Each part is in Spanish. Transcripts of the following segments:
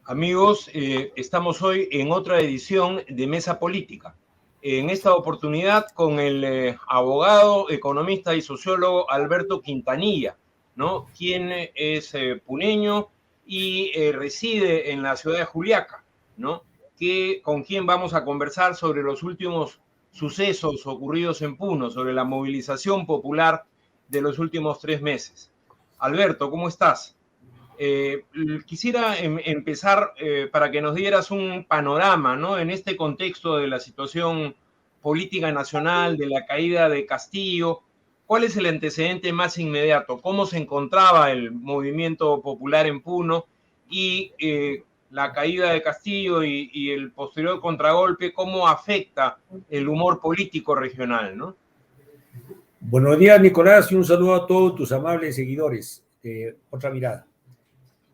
Amigos, estamos hoy en otra edición de Mesa Política. En esta oportunidad con el abogado, economista y sociólogo Alberto Quintanilla, ¿no? Quien es puneño y reside en la ciudad de Juliaca, ¿no? Con quien vamos a conversar sobre los últimos sucesos ocurridos en Puno, sobre la movilización popular de los últimos 3 meses. Alberto, ¿cómo estás? Quisiera empezar para que nos dieras un panorama, ¿no? En este contexto de la situación política nacional, de la caída de Castillo. ¿Cuál es el antecedente más inmediato? ¿Cómo se encontraba el movimiento popular en Puno y la caída de Castillo y el posterior contragolpe? ¿Cómo afecta el humor político regional, ¿no? Buenos días, Nicolás, y un saludo a todos tus amables seguidores de Otra Mirada.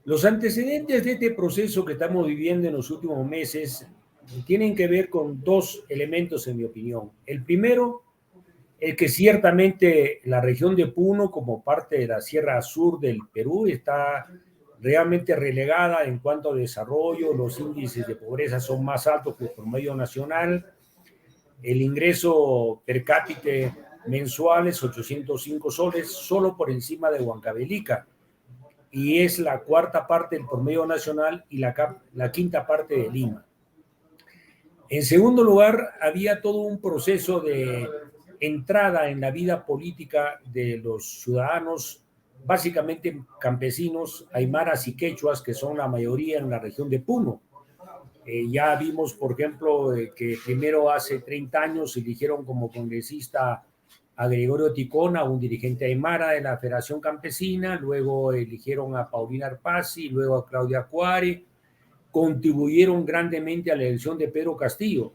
Los antecedentes de este proceso que estamos viviendo en los últimos meses tienen que ver con dos elementos, en mi opinión. El primero, el que ciertamente la región de Puno, como parte de la Sierra Sur del Perú, está realmente relegada en cuanto a desarrollo. Los índices de pobreza son más altos que el promedio nacional. El ingreso per cápita mensual es 805 soles, solo por encima de Huancavelica, y es la cuarta parte del promedio nacional y la quinta parte de Lima. En segundo lugar, había todo un proceso de entrada en la vida política de los ciudadanos, básicamente campesinos, aymaras y quechuas, que son la mayoría en la región de Puno. Ya vimos, por ejemplo, que primero hace 30 años eligieron como congresista a Gregorio Ticona, un dirigente aymara de la Federación Campesina, luego eligieron a Paulina Arpasi, luego a Claudia Cuare, contribuyeron grandemente a la elección de Pedro Castillo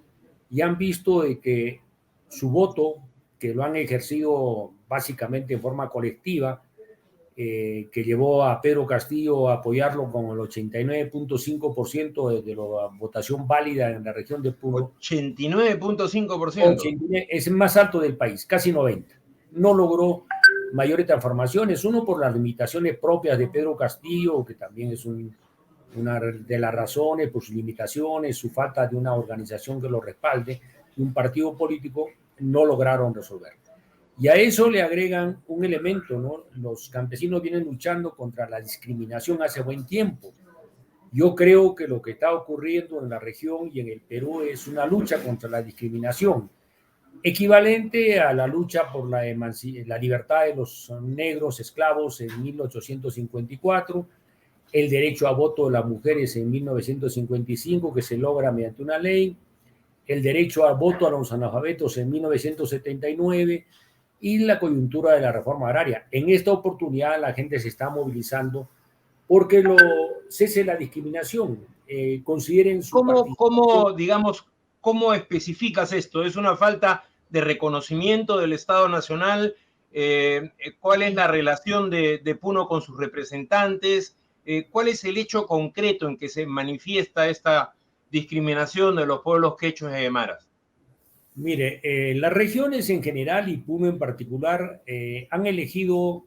y han visto de que su voto, que lo han ejercido básicamente en forma colectiva, que llevó a Pedro Castillo a apoyarlo con el 89.5% de la votación válida en la región de Puno. 89.5%. Es el más alto del país, casi 90%. No logró mayores transformaciones, uno por las limitaciones propias de Pedro Castillo, que también es una de las razones, por sus limitaciones, su falta de una organización que lo respalde, y un partido político, no lograron resolver. Y a eso le agregan un elemento, ¿no? Los campesinos vienen luchando contra la discriminación hace buen tiempo. Yo creo que lo que está ocurriendo en la región y en el Perú es una lucha contra la discriminación, equivalente a la lucha por la libertad de los negros esclavos en 1854, el derecho a voto de las mujeres en 1955, que se logra mediante una ley, el derecho a voto a los analfabetos en 1979, y la coyuntura de la reforma agraria. En esta oportunidad la gente se está movilizando porque cese la discriminación. Consideren su ¿Cómo especificas esto? ¿Es una falta de reconocimiento del Estado Nacional? ¿Cuál es la relación de Puno con sus representantes? ¿Cuál es el hecho concreto en que se manifiesta esta discriminación de los pueblos quechuas y aymaras? Mire, las regiones en general y Puno en particular han elegido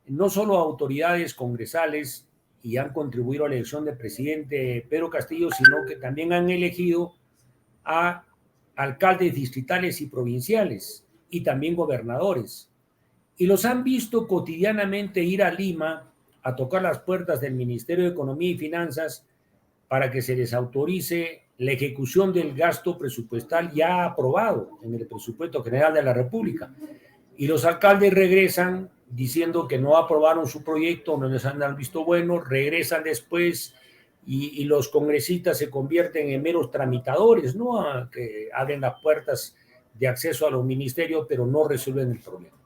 no solo autoridades congresales y han contribuido a la elección del presidente Pedro Castillo, sino que también han elegido a alcaldes distritales y provinciales y también gobernadores. Y los han visto cotidianamente ir a Lima a tocar las puertas del Ministerio de Economía y Finanzas para que se les autorice la ejecución del gasto presupuestal ya aprobado en el presupuesto general de la República. Y los alcaldes regresan diciendo que no aprobaron su proyecto, no les han visto bueno, regresan después y los congresistas se convierten en meros tramitadores, ¿no? Que abren las puertas de acceso a los ministerios, pero no resuelven el problema.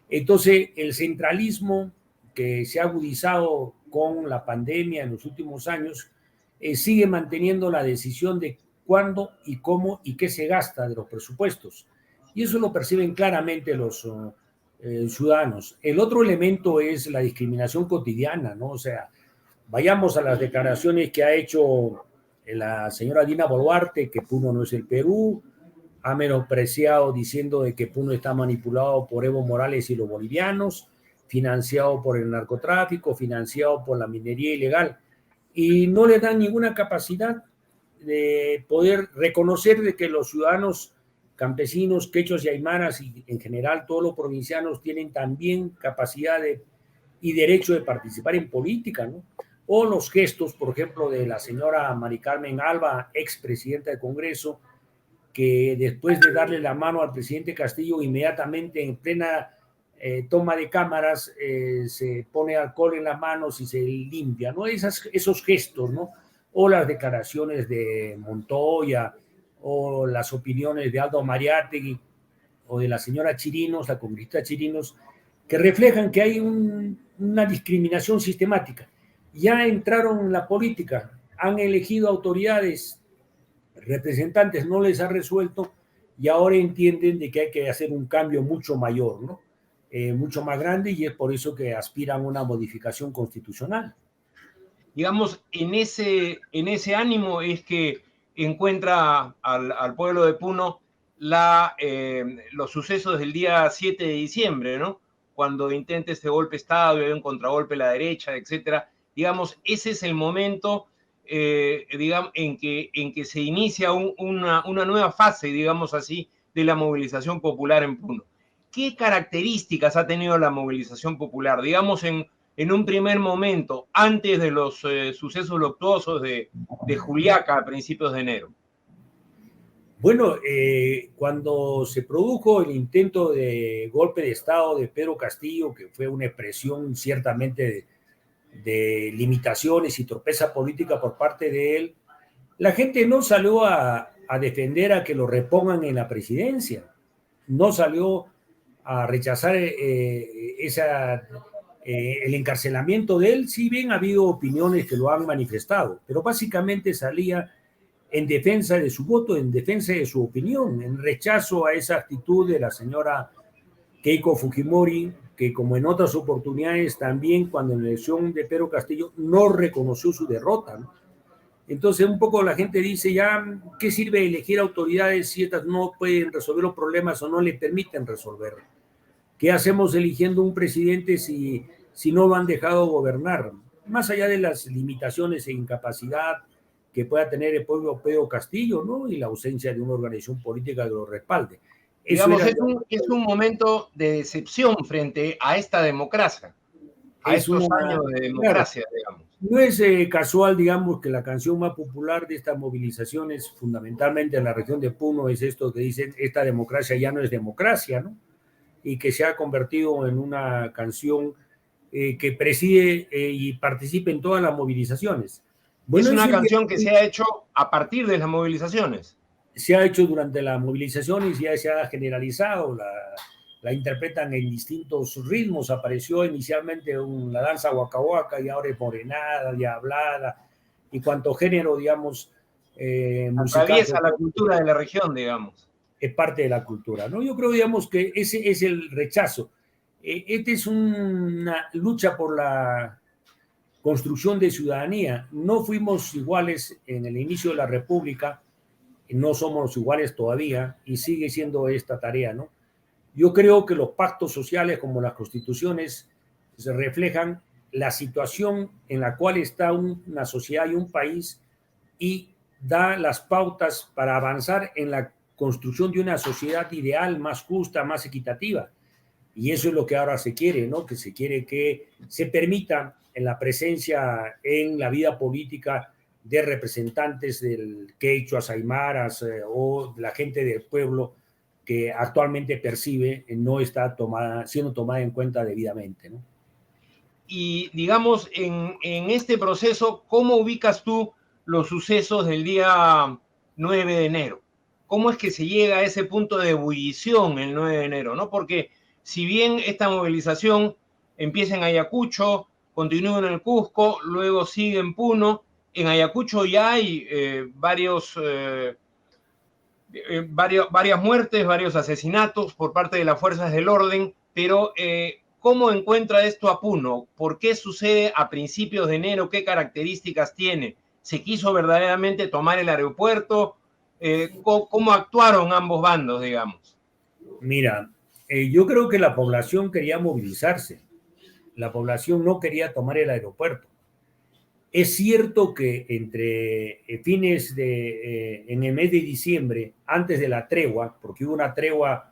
Entonces, el centralismo que se ha agudizado con la pandemia en los últimos años sigue manteniendo la decisión de cuándo y cómo y qué se gasta de los presupuestos. Y eso lo perciben claramente los ciudadanos. El otro elemento es la discriminación cotidiana, ¿no? O sea, vayamos a las declaraciones que ha hecho la señora Dina Boluarte, que Puno no es el Perú, ha menospreciado diciendo de que Puno está manipulado por Evo Morales y los bolivianos, financiado por el narcotráfico, financiado por la minería ilegal. y no le dan ninguna capacidad de poder reconocer de que los ciudadanos campesinos, quechos y aymaras y en general todos los provincianos tienen también capacidad y derecho de participar en política, ¿no? O los gestos, por ejemplo, de la señora Mari Carmen Alba, expresidenta del Congreso, que después de darle la mano al presidente Castillo, inmediatamente en plena toma de cámaras, se pone alcohol en las manos y se limpia, ¿no? Esos gestos, ¿no? O las declaraciones de Montoya, o las opiniones de Aldo Mariátegui, o de la señora Chirinos, la congresista Chirinos, que reflejan que hay una discriminación sistemática. Ya entraron en la política, han elegido autoridades, representantes, no les ha resuelto, y ahora entienden de que hay que hacer un cambio mucho mayor, ¿no? Mucho más grande, y es por eso que aspiran a una modificación constitucional. Digamos, en ese ánimo es que encuentra al pueblo de Puno los sucesos del día 7 de diciembre, ¿no? Cuando intenta este golpe de Estado y hay un contragolpe a la derecha, etcétera. Digamos, ese es el momento digamos, en que se inicia una nueva fase, digamos así, de la movilización popular en Puno. ¿Qué características ha tenido la movilización popular? Digamos, en un primer momento, antes de los sucesos luctuosos de Juliaca a principios de enero. Bueno, cuando se produjo el intento de golpe de Estado de Pedro Castillo, que fue una expresión ciertamente de limitaciones y torpeza política por parte de él, la gente no salió a defender a que lo repongan en la presidencia, no salió a rechazar el encarcelamiento de él, si bien ha habido opiniones que lo han manifestado, pero básicamente salía en defensa de su voto, en defensa de su opinión, en rechazo a esa actitud de la señora Keiko Fujimori, que como en otras oportunidades también cuando en la elección de Pedro Castillo no reconoció su derrota, ¿no? Entonces un poco la gente dice ya, ¿qué sirve elegir autoridades si estas no pueden resolver los problemas o no le permiten resolver? ¿Qué hacemos eligiendo un presidente si no lo han dejado gobernar? Más allá de las limitaciones e incapacidad que pueda tener el pueblo Pedro Castillo, ¿no? Y la ausencia de una organización política que lo respalde. Digamos, es un momento de decepción frente a esta democracia, a estos años de democracia, claro, digamos. No es casual, digamos, que la canción más popular de estas movilizaciones, fundamentalmente en la región de Puno, es esto que dicen, esta democracia ya no es democracia, ¿no? Y que se ha convertido en una canción que preside y participa en todas las movilizaciones. Bueno, es una canción que se ha hecho a partir de las movilizaciones. Se ha hecho durante las movilizaciones y ya se ha generalizado, la interpretan en distintos ritmos. Apareció inicialmente la danza Waka Waka y ahora es morenada, diablada y cuanto género, digamos, musical. Atraviesa la cultura de la región, digamos. Es parte de la cultura, ¿no? Yo creo, digamos, que ese es el rechazo. Esta es una lucha por la construcción de ciudadanía. No fuimos iguales en el inicio de la República, no somos iguales todavía y sigue siendo esta tarea, ¿no? Yo creo que los pactos sociales como las constituciones se reflejan la situación en la cual está una sociedad y un país y da las pautas para avanzar en la construcción de una sociedad ideal, más justa, más equitativa. Y eso es lo que ahora se quiere, ¿no? Que se quiere que se permita en la presencia en la vida política de representantes del quechuas, aymaras o la gente del pueblo que actualmente percibe no está siendo tomada en cuenta debidamente, ¿no? Y digamos, en este proceso, ¿cómo ubicas tú los sucesos del día 9 de enero? ¿Cómo es que se llega a ese punto de ebullición el 9 de enero? ¿No? Porque si bien esta movilización empieza en Ayacucho, continúa en el Cusco, luego sigue en Puno, en Ayacucho ya hay varias muertes, varios asesinatos por parte de las fuerzas del orden, pero ¿cómo encuentra esto a Puno? ¿Por qué sucede a principios de enero? ¿Qué características tiene? ¿Se quiso verdaderamente tomar el aeropuerto? ¿Cómo actuaron ambos bandos, digamos? Mira, yo creo que la población quería movilizarse. La población no quería tomar el aeropuerto. Es cierto que entre fines en el mes de diciembre, antes de la tregua, porque hubo una tregua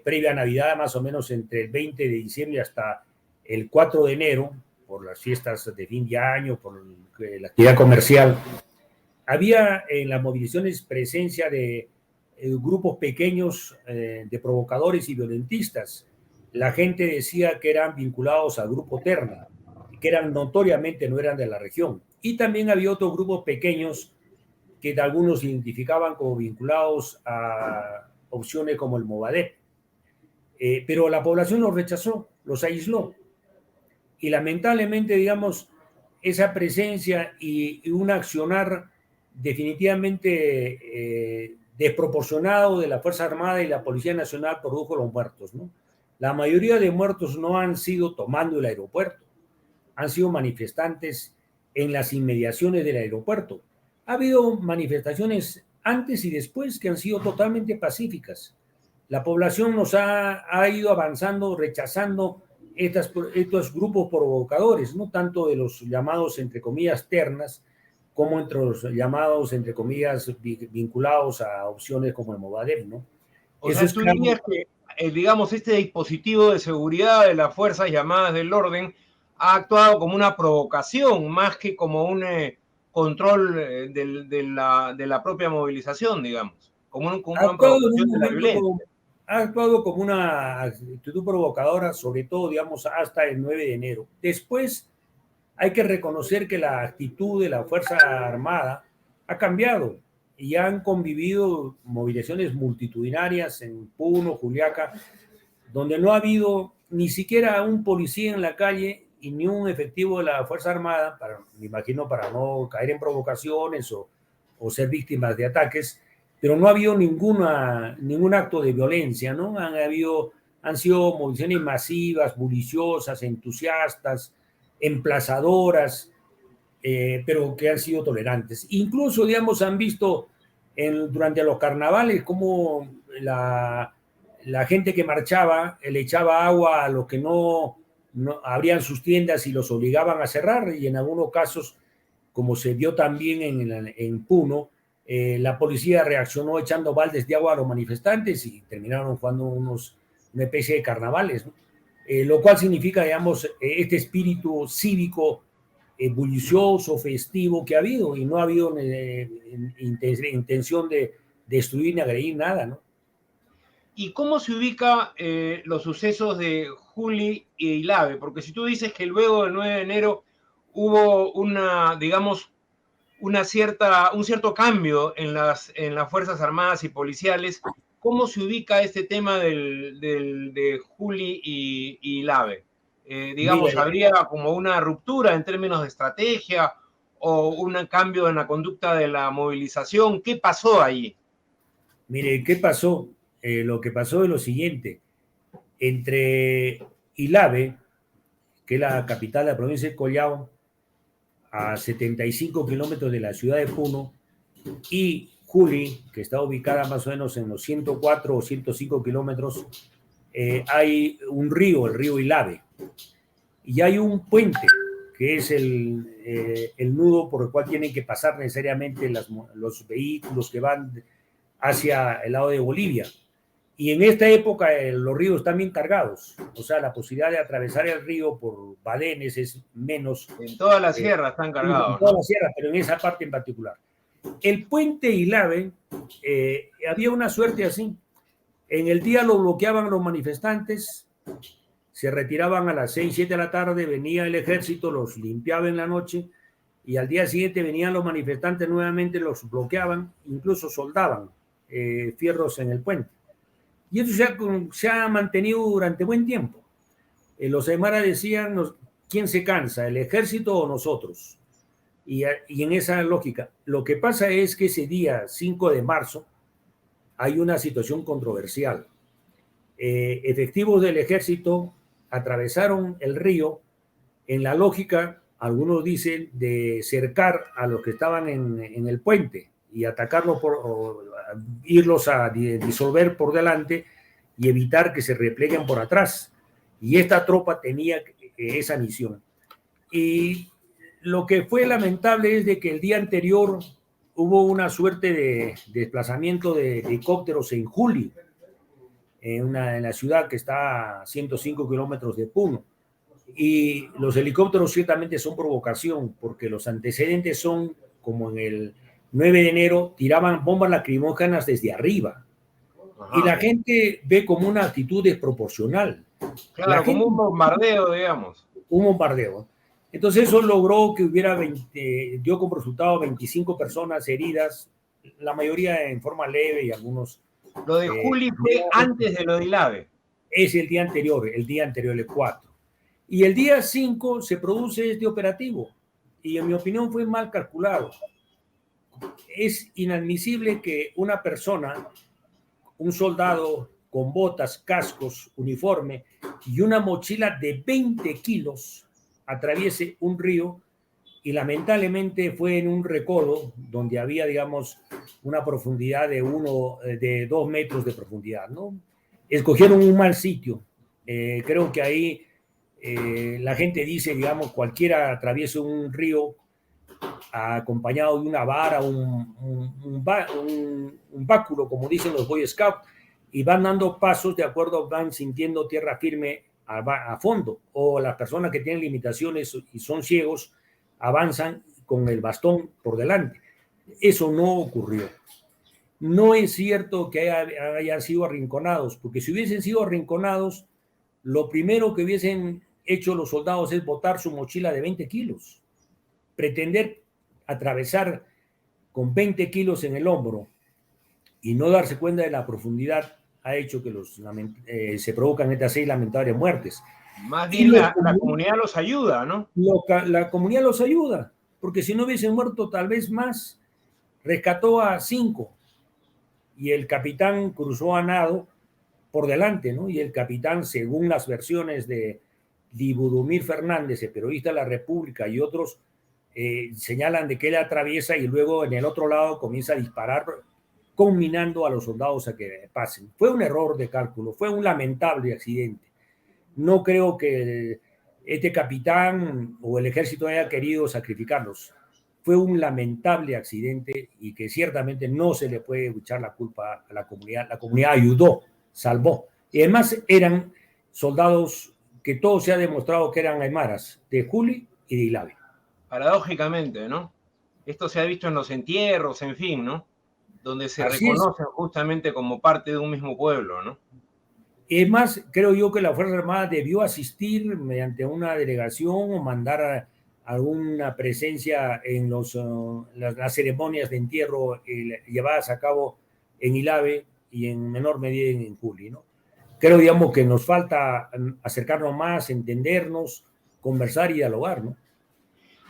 previa a Navidad, más o menos entre el 20 de diciembre hasta el 4 de enero, por las fiestas de fin de año, por la actividad comercial, había en las movilizaciones presencia de grupos pequeños de provocadores y violentistas. La gente decía que eran vinculados al grupo Terna, que eran notoriamente no eran de la región. Y también había otros grupos pequeños que algunos identificaban como vinculados a opciones como el Movadep. Pero la población los rechazó, los aisló. Y lamentablemente, digamos, esa presencia y un accionar definitivamente desproporcionado de la Fuerza Armada y la Policía Nacional produjo los muertos, ¿no? La mayoría de muertos no han sido tomando el aeropuerto, han sido manifestantes en las inmediaciones del aeropuerto. Ha habido manifestaciones antes y después que han sido totalmente pacíficas. La población nos ha ido avanzando, rechazando estos grupos provocadores, no tanto de los llamados, entre comillas, ternas, como entre los llamados, entre comillas, vinculados a opciones como el Movadep, ¿no? O sea, tú dirías que, digamos, este dispositivo de seguridad de las fuerzas llamadas del orden ha actuado como una provocación, más que como un control de la propia movilización, digamos, como una provocación de la violencia. Ha actuado como una actitud provocadora, sobre todo, digamos, hasta el 9 de enero. Después hay que reconocer que la actitud de la Fuerza Armada ha cambiado y han convivido movilizaciones multitudinarias en Puno, Juliaca, donde no ha habido ni siquiera un policía en la calle y ni un efectivo de la Fuerza Armada, me imagino para no caer en provocaciones o ser víctimas de ataques, pero no ha habido ningún acto de violencia, ¿no? Han sido movilizaciones masivas, buliciosas, entusiastas, emplazadoras, pero que han sido tolerantes. Incluso, digamos, han visto durante los carnavales cómo la gente que marchaba le echaba agua a los que no abrían sus tiendas y los obligaban a cerrar, y en algunos casos, como se vio también en Puno, la policía reaccionó echando baldes de agua a los manifestantes y terminaron jugando una especie de carnavales, ¿no? Lo cual significa, digamos, este espíritu cívico bullicioso, festivo que ha habido, y no ha habido intención de destruir ni agredir nada, ¿no? ¿Y cómo se ubica los sucesos de Juli y Ilave? Porque si tú dices que luego del 9 de enero hubo digamos, un cierto cambio en las Fuerzas Armadas y policiales, ¿cómo se ubica este tema de Juli y Ilave? Digamos, Mira, ¿habría como una ruptura en términos de estrategia o un cambio en la conducta de la movilización? ¿Qué pasó ahí? Mire, ¿qué pasó? Lo que pasó es lo siguiente. Entre Ilave, que es la capital de la provincia de Collao, a 75 kilómetros de la ciudad de Puno, y Juli, que está ubicada más o menos en los 104 o 105 kilómetros, hay un río, el río Ilave, y hay un puente, que es el nudo por el cual tienen que pasar necesariamente los vehículos que van hacia el lado de Bolivia. Y en esta época los ríos están bien cargados, o sea, la posibilidad de atravesar el río por badenes es menos. En toda la sierra están cargados. En toda la sierra, pero en esa parte en particular. El puente Ilave, había una suerte así. En el día lo bloqueaban los manifestantes, se retiraban a las 6, 7 de la tarde, venía el ejército, los limpiaba en la noche, y al día siguiente venían los manifestantes nuevamente, los bloqueaban, incluso soldaban fierros en el puente. Y eso se ha mantenido durante buen tiempo. Los aymaras decían, ¿quién se cansa, el ejército o nosotros? Y en esa lógica, lo que pasa es que ese día, 5 de marzo, hay una situación controversial. Efectivos del ejército atravesaron el río en la lógica, algunos dicen, de cercar a los que estaban en el puente y atacarlos, irlos a disolver por delante y evitar que se repleguen por atrás. Y esta tropa tenía esa misión. Y Lo que fue lamentable es de que el día anterior hubo una suerte de desplazamiento de helicópteros en Juli, en la ciudad que está a 105 kilómetros de Puno. Y los helicópteros ciertamente son provocación, porque los antecedentes son como en el 9 de enero, tiraban bombas lacrimógenas desde arriba. Ajá. Y la gente ve como una actitud desproporcional. Claro, como un bombardeo, digamos. Un bombardeo. Entonces eso logró que hubiera dio como resultado 25 personas heridas, la mayoría en forma leve y algunos... Lo de Juli fue antes de lo de Ilave. Es el día anterior, el 4. Y el día 5 se produce este operativo. Y en mi opinión fue mal calculado. Es inadmisible que una persona, un soldado con botas, cascos, uniforme y una mochila de 20 kilos atraviese un río, y lamentablemente fue en un recodo donde había, digamos, una profundidad de 2 metros de profundidad, ¿no? Escogieron un mal sitio. Creo que ahí la gente dice, digamos, cualquiera atraviesa un río acompañado de una vara, un báculo, como dicen los Boy Scouts, y van dando pasos de acuerdo, van sintiendo tierra firme a fondo, o las personas que tienen limitaciones y son ciegos avanzan con el bastón por delante. Eso no ocurrió. No es cierto que hayan sido arrinconados, porque si hubiesen sido arrinconados, lo primero que hubiesen hecho los soldados es botar su mochila de 20 kilos. Pretender atravesar con 20 kilos en el hombro y no darse cuenta de la profundidad ha hecho que se provocan estas 6 lamentables muertes. Más bien la comunidad los ayuda, ¿no? La comunidad los ayuda, porque si no hubiesen muerto tal vez más. Rescató a 5 y el capitán cruzó a nado por delante, ¿no? Y el capitán, según las versiones de Budimir Fernández, el periodista de la República, y otros, señalan de que él atraviesa y luego en el otro lado comienza a disparar, combinando a los soldados a que pasen. Fue un error de cálculo, fue un lamentable accidente. No creo que este capitán o el ejército haya querido sacrificarlos. Fue un lamentable accidente y que ciertamente no se le puede echar la culpa a la comunidad. La comunidad ayudó, salvó. Y además eran soldados que todo se ha demostrado que eran aymaras, de Juli y de Ilave. Paradójicamente, ¿no? Esto se ha visto en los entierros, en fin, ¿no? Donde se reconocen justamente como parte de un mismo pueblo, ¿no? Es más, creo yo que la Fuerza Armada debió asistir mediante una delegación o mandar alguna presencia en las ceremonias de entierro llevadas a cabo en Ilave y en menor medida en Juli, ¿no? Creo, digamos, que nos falta acercarnos más, entendernos, conversar y dialogar, ¿no?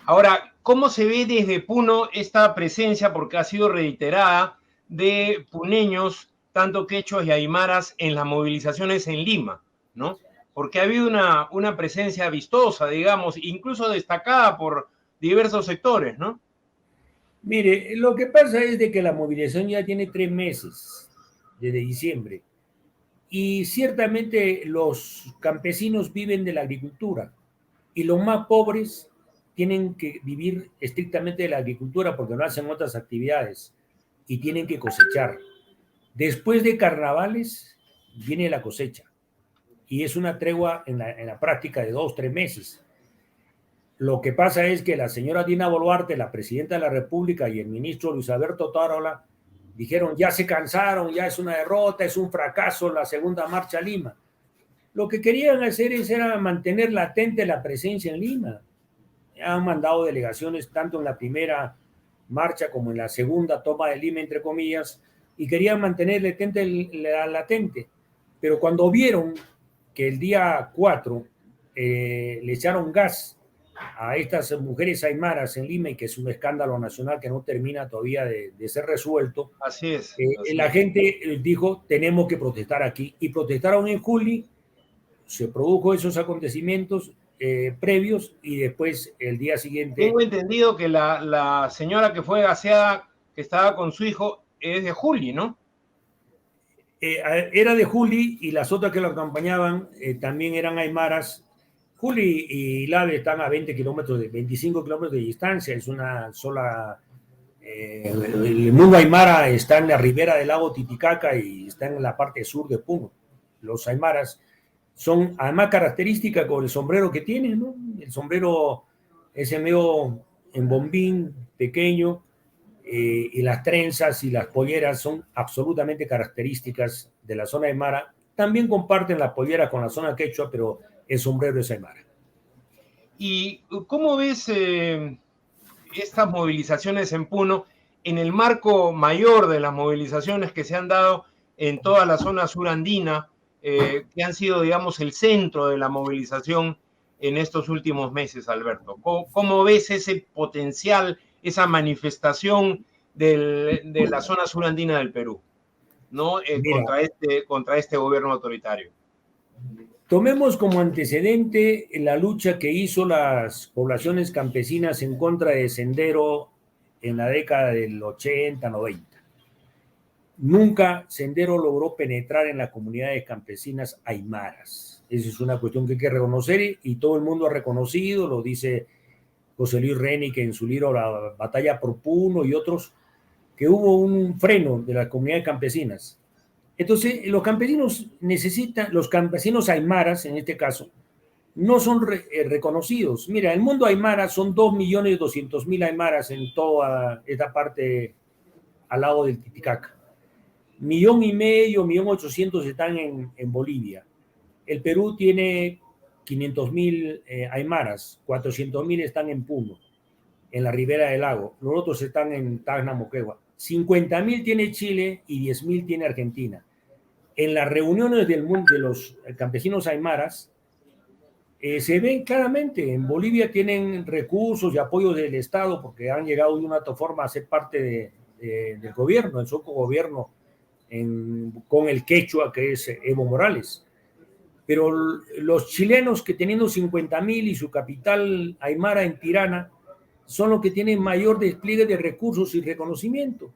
Ahora, ¿cómo se ve desde Puno esta presencia, porque ha sido reiterada, de puneños, tanto quechuas y aymaras, en las movilizaciones en Lima, ¿no? Porque ha habido una presencia vistosa, digamos, incluso destacada por diversos sectores, ¿no? Mire, lo que pasa es de que la movilización ya tiene 3 meses, desde diciembre, y ciertamente los campesinos viven de la agricultura, y los más pobres tienen que vivir estrictamente de la agricultura porque no hacen otras actividades y tienen que cosechar. Después de carnavales viene la cosecha y es una tregua en la práctica de 2 o 3 meses. Lo que pasa es que la señora Dina Boluarte, la presidenta de la República, y el ministro Luis Alberto Otárola dijeron: ya se cansaron, ya es una derrota, es un fracaso la segunda marcha a Lima. Lo que querían hacer era mantener latente la presencia en Lima. Han mandado delegaciones tanto en la primera marcha como en la segunda toma de Lima, entre comillas, y querían mantener latente. Pero cuando vieron que el día 4 le echaron gas a estas mujeres aymaras en Lima y que es un escándalo nacional que no termina todavía de ser resuelto, así es. La gente dijo: tenemos que protestar aquí, y protestaron en Juli. Se produjo esos acontecimientos previos y después el día siguiente... Tengo entendido que la señora que fue gaseada, que estaba con su hijo, es de Juli, ¿no? Era de Juli, y las otras que lo acompañaban también eran aymaras. Juli y Lave están a 25 kilómetros de distancia, es una sola... el mundo aymara está en la ribera del lago Titicaca y está en la parte sur de Puno. Los aymaras son además características con el sombrero que tienen, ¿no? El sombrero ese medio en bombín, pequeño, y las trenzas y las polleras son absolutamente características de la zona aymara. También comparten la pollera con la zona quechua, pero el sombrero es aymara. ¿Y cómo ves estas movilizaciones en Puno en el marco mayor de las movilizaciones que se han dado en toda la zona surandina, que han sido, digamos, el centro de la movilización en estos últimos meses, Alberto? ¿Cómo ves ese potencial, esa manifestación de la zona surandina del Perú, ¿no? Contra este gobierno autoritario? Tomemos como antecedente la lucha que hizo las poblaciones campesinas en contra de Sendero en la década del 80, 90. Nunca Sendero logró penetrar en las comunidades campesinas aymaras. Esa es una cuestión que hay que reconocer y todo el mundo ha reconocido, lo dice José Luis Renique en su libro La batalla por Puno y otros, que hubo un freno de las comunidades campesinas. Entonces, los campesinos aymaras, en este caso, no son reconocidos. Mira, el mundo aymara son 2.200.000 aymaras en toda esta parte al lado del Titicaca. 1.500.000, 1.800.000 están en Bolivia. El Perú tiene 500.000 aymaras, 400.000 están en Puno, en la ribera del lago. Los otros están en Tacna, Moquegua. 50.000 tiene Chile y 10.000 tiene Argentina. En las reuniones del mundo de los campesinos aymaras, se ven claramente, en Bolivia tienen recursos y apoyos del Estado porque han llegado de una otra forma a ser parte del gobierno, el socogobierno con el quechua que es Evo Morales. Pero los chilenos que teniendo 50.000 y su capital aymara en Tirana son los que tienen mayor despliegue de recursos y reconocimiento.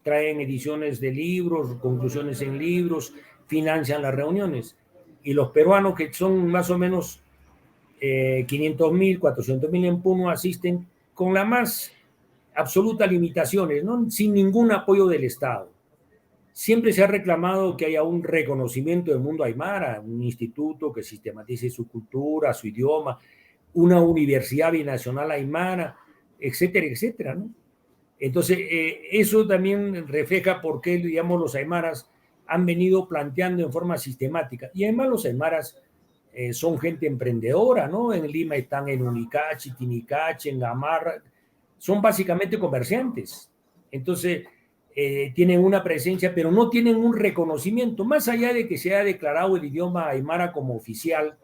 Traen ediciones de libros, conclusiones en libros, financian las reuniones. Y los peruanos, que son más o menos 500.000, 400.000 en Puno, asisten con la más absoluta limitaciones, ¿no? Sin ningún apoyo del Estado. Siempre se ha reclamado que haya un reconocimiento del mundo aymara, un instituto que sistematice su cultura, su idioma, una universidad binacional aymara, etcétera, etcétera, ¿no? Entonces, eso también refleja por qué, digamos, los aymaras han venido planteando en forma sistemática. Y además los aymaras son gente emprendedora, ¿no? En Lima están en Unicachi, Tinicachi, en Gamarra, son básicamente comerciantes. Entonces, tienen una presencia, pero no tienen un reconocimiento, más allá de que se ha declarado el idioma aymara como oficial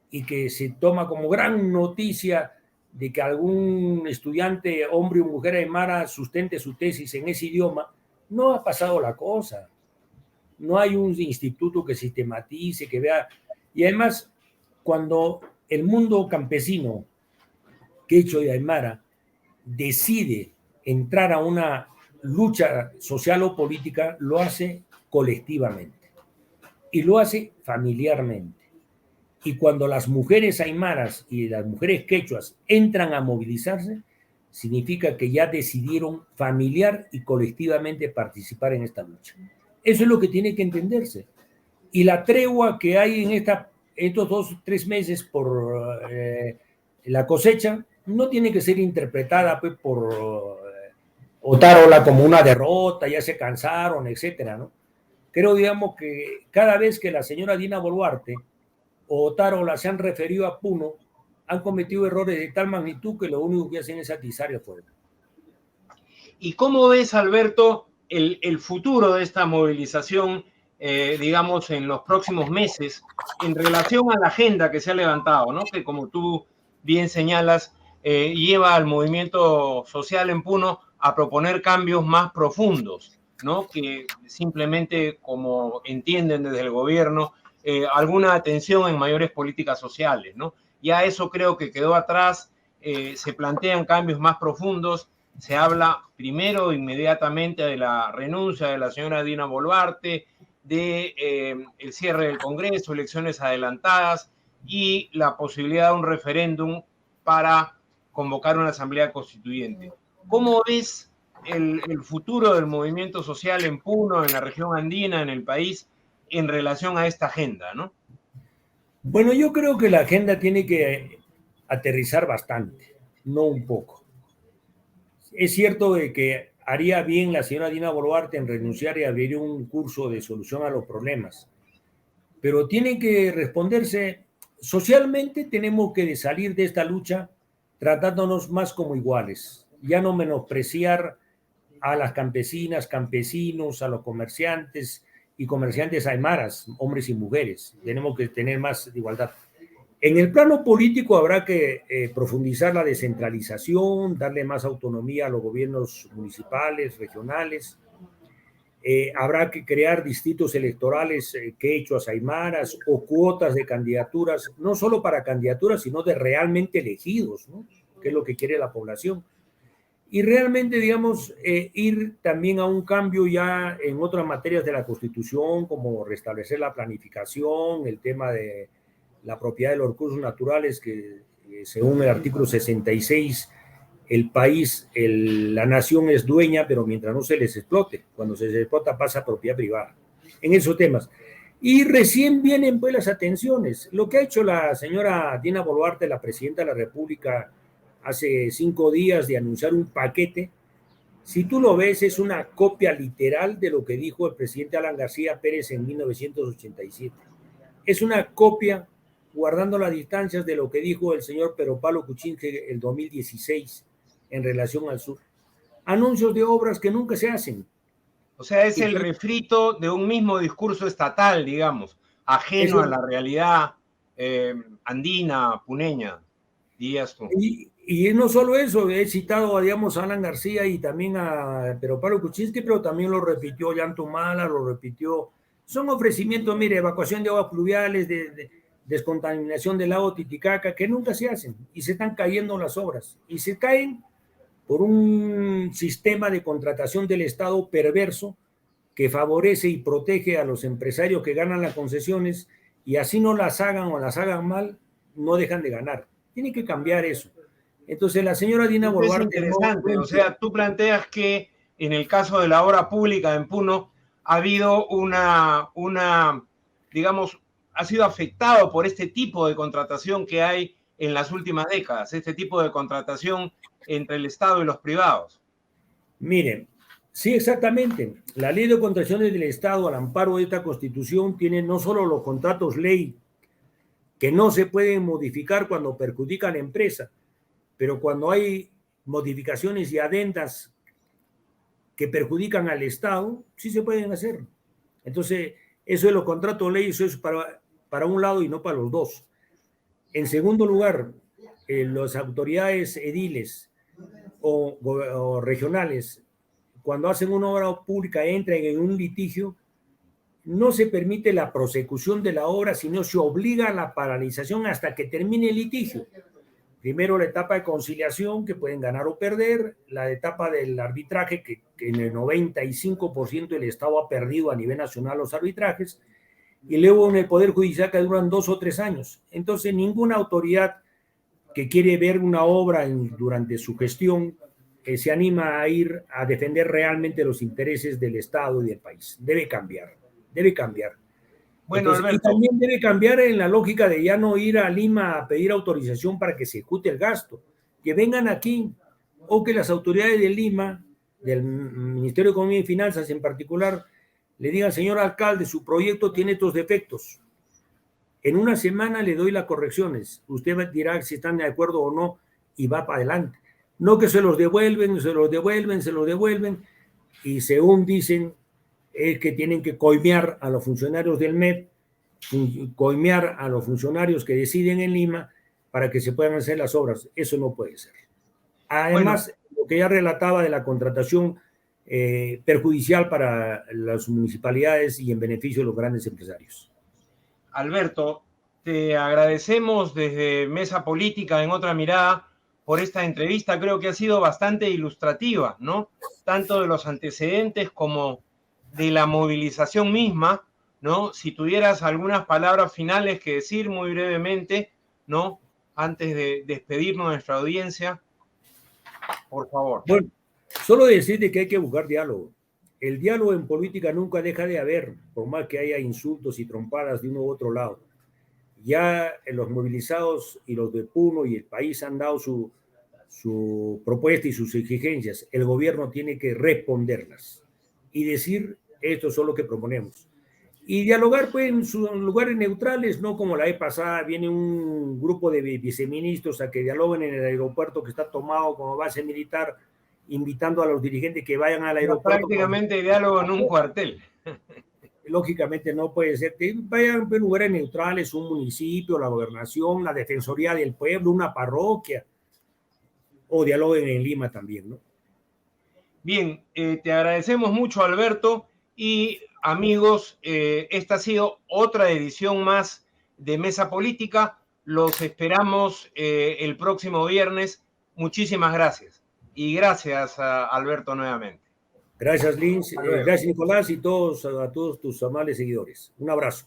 y que se toma como gran noticia de que algún estudiante, hombre o mujer aymara, sustente su tesis en ese idioma. No ha pasado la cosa. No hay un instituto que sistematice, que vea. Y además, cuando el mundo campesino, quechua y aymara, decide entrar a una lucha social o política, lo hace colectivamente y lo hace familiarmente. Y cuando las mujeres aymaras y las mujeres quechuas entran a movilizarse, significa que ya decidieron familiar y colectivamente participar en esta lucha. Eso es lo que tiene que entenderse. Y la tregua que hay en estos 2 o 3 meses por la cosecha no tiene que ser interpretada pues, por Otárola como una derrota, ya se cansaron, etcétera, ¿no? Creo, digamos, que cada vez que la señora Dina Boluarte o Otárola se han referido a Puno, han cometido errores de tal magnitud que lo único que hacen es atizar el fuego. ¿Y cómo ves, Alberto, el futuro de esta movilización, digamos, en los próximos meses, en relación a la agenda que se ha levantado, ¿no? Que como tú bien señalas, lleva al movimiento social en Puno a proponer cambios más profundos, ¿no? Que simplemente, como entienden desde el gobierno, alguna atención en mayores políticas sociales, ¿no? Ya eso creo que quedó atrás, se plantean cambios más profundos, se habla primero inmediatamente de la renuncia de la señora Dina Boluarte, de el cierre del Congreso, elecciones adelantadas, y la posibilidad de un referéndum para convocar una asamblea constituyente. ¿Cómo ves el futuro del movimiento social en Puno, en la región andina, en el país, en relación a esta agenda, ¿no? Bueno, yo creo que la agenda tiene que aterrizar bastante, no un poco. Es cierto de que haría bien la señora Dina Boluarte en renunciar y abrir un curso de solución a los problemas, pero tiene que responderse socialmente. Tenemos que salir de esta lucha tratándonos más como iguales, ya no menospreciar a las campesinas, campesinos, a los comerciantes y comerciantes aymaras, hombres y mujeres. Tenemos que tener más igualdad. En el plano político habrá que profundizar la descentralización, darle más autonomía a los gobiernos municipales, regionales. Habrá que crear distritos electorales quechuas, aymaras o cuotas de candidaturas, no solo para candidaturas, sino de realmente elegidos, ¿no? Que es lo que quiere la población. Y realmente, digamos, ir también a un cambio ya en otras materias de la Constitución, como restablecer la planificación, el tema de la propiedad de los recursos naturales, que según el artículo 66, el país, la nación es dueña, pero mientras no se les explote. Cuando se les explota pasa a propiedad privada. En esos temas. Y recién vienen pues las atenciones. Lo que ha hecho la señora Dina Boluarte, la presidenta de la República, hace 5 días de anunciar un paquete, si tú lo ves, es una copia literal de lo que dijo el presidente Alan García Pérez en 1987. Es una copia, guardando las distancias, de lo que dijo el señor Pedro Pablo Kuczynski en el 2016 en relación al sur. Anuncios de obras que nunca se hacen. O sea, es el refrito de un mismo discurso estatal, digamos, ajeno a la realidad andina, puneña, dirías tú. Y no solo eso, he citado, digamos, a Alan García y también a Pedro Pablo Kuczynski, pero también lo repitió Yantumala, lo repitió. Son ofrecimientos, mire, evacuación de aguas pluviales, de descontaminación del lago Titicaca, que nunca se hacen y se están cayendo las obras. Y se caen por un sistema de contratación del Estado perverso que favorece y protege a los empresarios que ganan las concesiones, y así no las hagan o las hagan mal, no dejan de ganar. Tiene que cambiar eso. Entonces la señora Dina Boluarte... Es interesante, o sea, tú planteas que en el caso de la obra pública en Puno ha habido digamos, ha sido afectado por este tipo de contratación que hay en las últimas décadas, este tipo de contratación entre el Estado y los privados. Miren, sí, exactamente. La ley de contrataciones del Estado, al amparo de esta Constitución, tiene no solo los contratos ley, que no se pueden modificar cuando perjudican a la empresa, pero cuando hay modificaciones y adendas que perjudican al Estado, sí se pueden hacer. Entonces, eso de los contratos ley, eso es para un lado y no para los dos. En segundo lugar, las autoridades ediles o regionales, cuando hacen una obra pública, entran en un litigio, no se permite la prosecución de la obra, sino se obliga a la paralización hasta que termine el litigio. Primero la etapa de conciliación, que pueden ganar o perder, la etapa del arbitraje, que en el 95% el Estado ha perdido a nivel nacional los arbitrajes, y luego en el Poder Judicial, que duran 2 o 3 años. Entonces, ninguna autoridad que quiere ver una obra durante su gestión se anima a ir a defender realmente los intereses del Estado y del país. Debe cambiar. Bueno, entonces, Alberto, y también debe cambiar en la lógica de ya no ir a Lima a pedir autorización para que se ejecute el gasto, que vengan aquí, o que las autoridades de Lima, del Ministerio de Economía y Finanzas en particular, le digan: señor alcalde, su proyecto tiene estos defectos, en una semana le doy las correcciones, usted dirá si están de acuerdo o no y va para adelante. No que se los devuelven, y según dicen, es que tienen que coimear a los funcionarios del MEP, coimear a los funcionarios que deciden en Lima para que se puedan hacer las obras. Eso no puede ser. Además, lo que ya relataba de la contratación perjudicial para las municipalidades y en beneficio de los grandes empresarios. Alberto, te agradecemos desde Mesa Política en Otra Mirada por esta entrevista. Creo que ha sido bastante ilustrativa, ¿no? Tanto de los antecedentes como de la movilización misma ¿no? Si tuvieras algunas palabras finales que decir muy brevemente, ¿no? Antes de despedirnos de nuestra audiencia, por favor. Bueno, solo decirte que hay que buscar diálogo. El diálogo en política nunca deja de haber, por más que haya insultos y trompadas de uno u otro lado. Ya los movilizados y los de Puno y el país han dado su propuesta y sus exigencias. El gobierno tiene que responderlas y decir, esto es lo que proponemos. Y dialogar pues en sus lugares neutrales, no como la vez pasada, viene un grupo de viceministros a que dialoguen en el aeropuerto que está tomado como base militar, invitando a los dirigentes que vayan al aeropuerto. Prácticamente diálogo en un cuartel. Lógicamente no puede ser, que vayan a lugares neutrales, un municipio, la gobernación, la defensoría del pueblo, una parroquia, o dialoguen en Lima también, ¿no? Bien, te agradecemos mucho, Alberto, y amigos, esta ha sido otra edición más de Mesa Política. Los esperamos el próximo viernes. Muchísimas gracias. Y gracias a Alberto nuevamente. Gracias, Lins. Gracias, Nicolás, y a todos tus amables seguidores. Un abrazo.